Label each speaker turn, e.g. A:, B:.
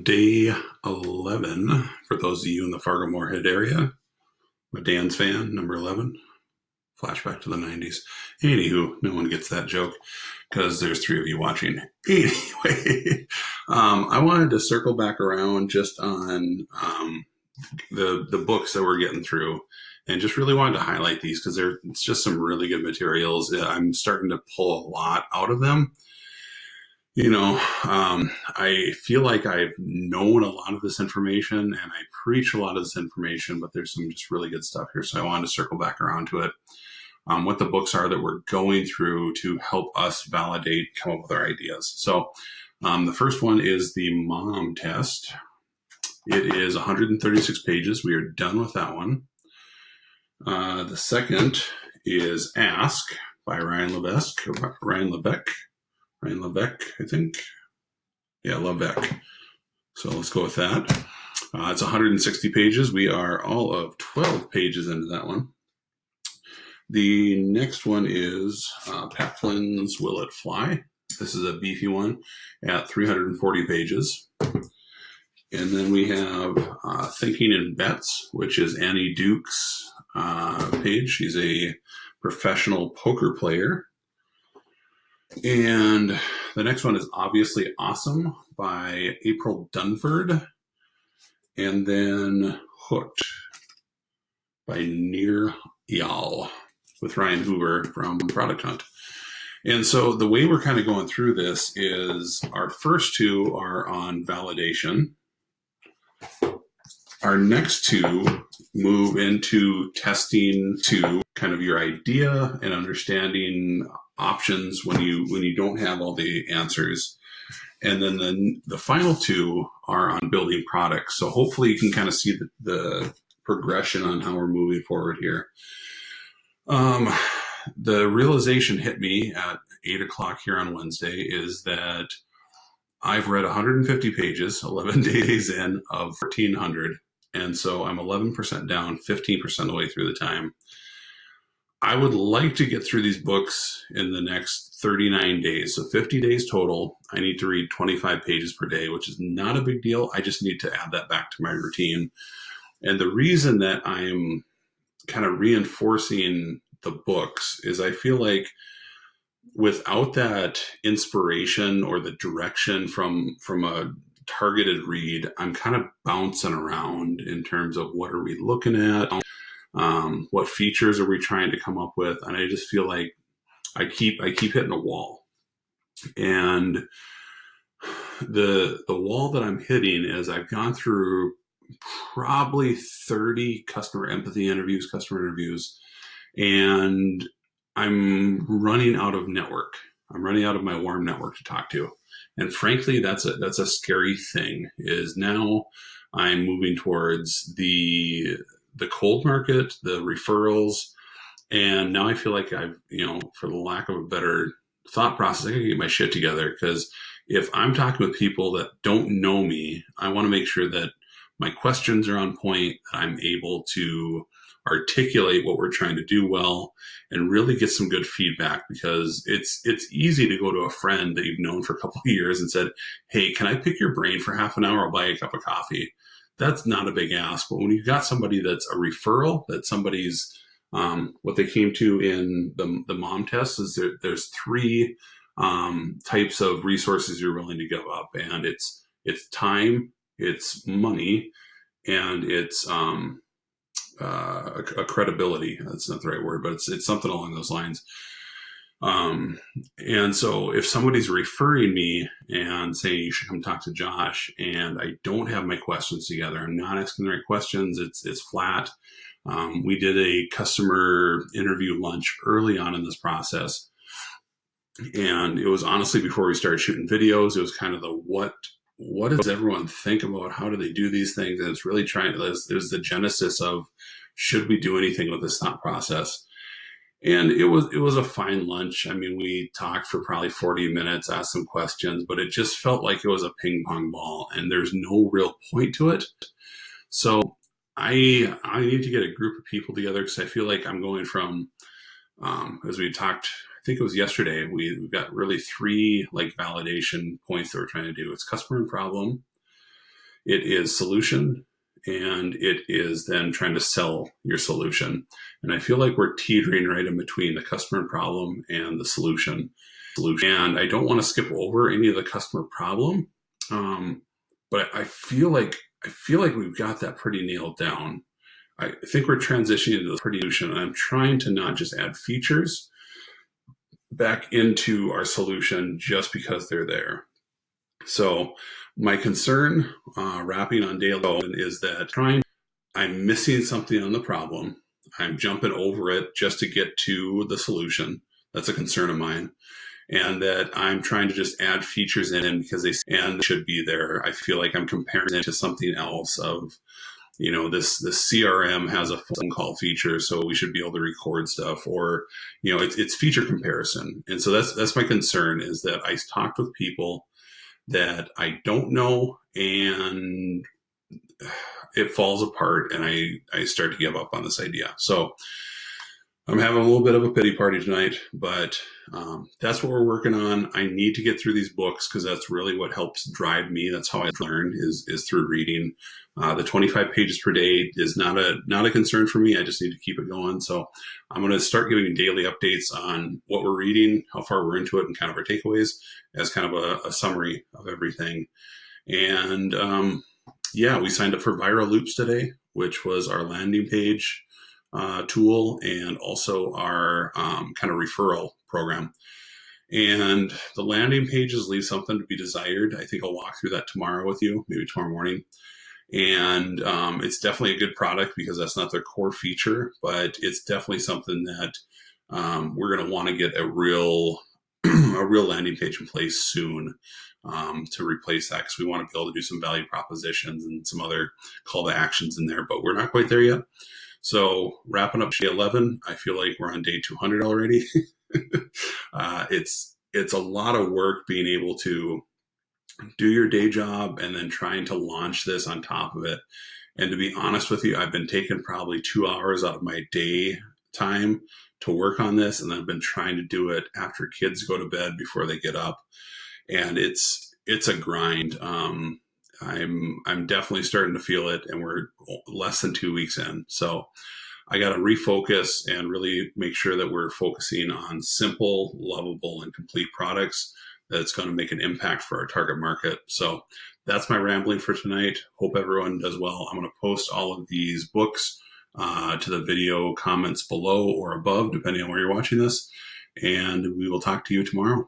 A: Day 11, for those of you in the Fargo-Moorhead area. I'm a Dan's fan, number 11. Flashback to the 90s. Anywho, no one gets that joke because there's 3 of you watching. Anyway, I wanted to circle back around just on the books that we're getting through, and just really wanted to highlight these because it's just some really good materials. I'm starting to pull a lot out of them. I feel like I've known a lot of this information and I preach a lot of this information, but there's some just really good stuff here. So I wanted to circle back around to it. What the books are that we're going through to help us validate, come up with our ideas. So the first one is the MOM test. It is 136 pages. We are done with that one. The second is Ask by Ryan Lebeck, I think. Yeah, Lebeck. So let's go with that. It's 160 pages. We are all of 12 pages into that one. The next one is Pat Flynn's Will It Fly? This is a beefy one at 340 pages. And then we have Thinking in Bets, which is Annie Duke's page. She's a professional poker player. And the next one is Obviously Awesome by April Dunford. And then Hooked by Nir Eyal with Ryan Hoover from Product Hunt. And so the way we're kind of going through this is our first 2 are on validation. Our next 2 move into testing to kind of your idea and understanding options when you don't have all the answers. And then the final 2 are on building products. So hopefully you can kind of see the progression on how we're moving forward here. The realization hit me at 8 o'clock here on Wednesday is that I've read 150 pages, 11 days in of 1,400. And so I'm 11% down, 15% of the way through the time. I would like to get through these books in the next 39 days. So 50 days total. I need to read 25 pages per day, which is not a big deal. I just need to add that back to my routine. And the reason that I'm kind of reinforcing the books is I feel like without that inspiration or the direction from a targeted read, I'm kind of bouncing around in terms of what are we looking at? What features are we trying to come up with? And I just feel like I keep hitting a wall. And the wall that I'm hitting is I've gone through probably 30 customer interviews, and I'm running out of network. I'm running out of my warm network to talk to. And frankly, that's a scary thing, is now I'm moving towards the cold market, the referrals. And now I feel like I've, for the lack of a better thought process, I gotta get my shit together, because if I'm talking with people that don't know me, I want to make sure that my questions are on point, that I'm able to articulate what we're trying to do well, and really get some good feedback, because it's easy to go to a friend that you've known for a couple of years and said, hey, can I pick your brain for half an hour? I'll buy you a cup of coffee. That's not a big ask. But when you've got somebody that's a referral, that somebody's what they came to in the MOM test is there's 3 types of resources you're willing to give up, and it's time, it's money, and it's a credibility. That's not the right word, but it's something along those lines. And so if somebody's referring me and saying you should come talk to Josh, and I don't have my questions together, I'm not asking the right questions, it's flat. We did a customer interview lunch early on in this process, and it was honestly before we started shooting videos. It was kind of the what does everyone think about, how do they do these things? And it's really there's the genesis of, should we do anything with this thought process? And it was a fine lunch. I mean, we talked for probably 40 minutes, asked some questions, but it just felt like it was a ping pong ball, and there's no real point to it. So I need to get a group of people together, because I feel like I'm going from, as we talked, I think it was yesterday, we've got really 3 like validation points that we're trying to do. It's customer and problem, It is solution, and it is then trying to sell your solution. And I feel like we're teetering right in between the customer problem and the solution. And I don't want to skip over any of the customer problem, but I feel like we've got that pretty nailed down. I think we're transitioning to the pretty solution, and I'm trying to not just add features back into our solution just because they're there. So my concern, wrapping on daily, is that I'm missing something on the problem. I'm jumping over it just to get to the solution. That's a concern of mine. And that I'm trying to just add features in because they should be there. I feel like I'm comparing it to something else of, this CRM has a phone call feature, so we should be able to record stuff, or, it's feature comparison. And so that's my concern, is that I talked with people that I don't know, and it falls apart, and I start to give up on this idea. So I'm having a little bit of a pity party tonight, but that's what we're working on. I need to get through these books because that's really what helps drive me. That's how I learn is through reading. The 25 pages per day is not a concern for me. I just need to keep it going. So I'm going to start giving daily updates on what we're reading, how far we're into it, and kind of our takeaways as kind of a summary of everything. And we signed up for Viral Loops today, which was our landing page tool, and also our kind of referral program. And the landing pages leave something to be desired. I think I'll walk through that tomorrow with you, maybe tomorrow morning. And it's definitely a good product because that's not their core feature, but it's definitely something that we're going to want to get a real landing page in place soon to replace that, because we want to be able to do some value propositions and some other call to actions in there, but we're not quite there yet. So wrapping up day 11, I feel like we're on day 200 already. It's a lot of work being able to do your day job and then trying to launch this on top of it. And to be honest with you, I've been taking probably 2 hours out of my day time to work on this, and I've been trying to do it after kids go to bed before they get up. And it's a grind. I'm definitely starting to feel it, and we're less than 2 weeks in. So I got to refocus and really make sure that we're focusing on simple, lovable, and complete products that's going to make an impact for our target market. So that's my rambling for tonight. Hope everyone does well. I'm going to post all of these books to the video comments below or above, depending on where you're watching this. And we will talk to you tomorrow.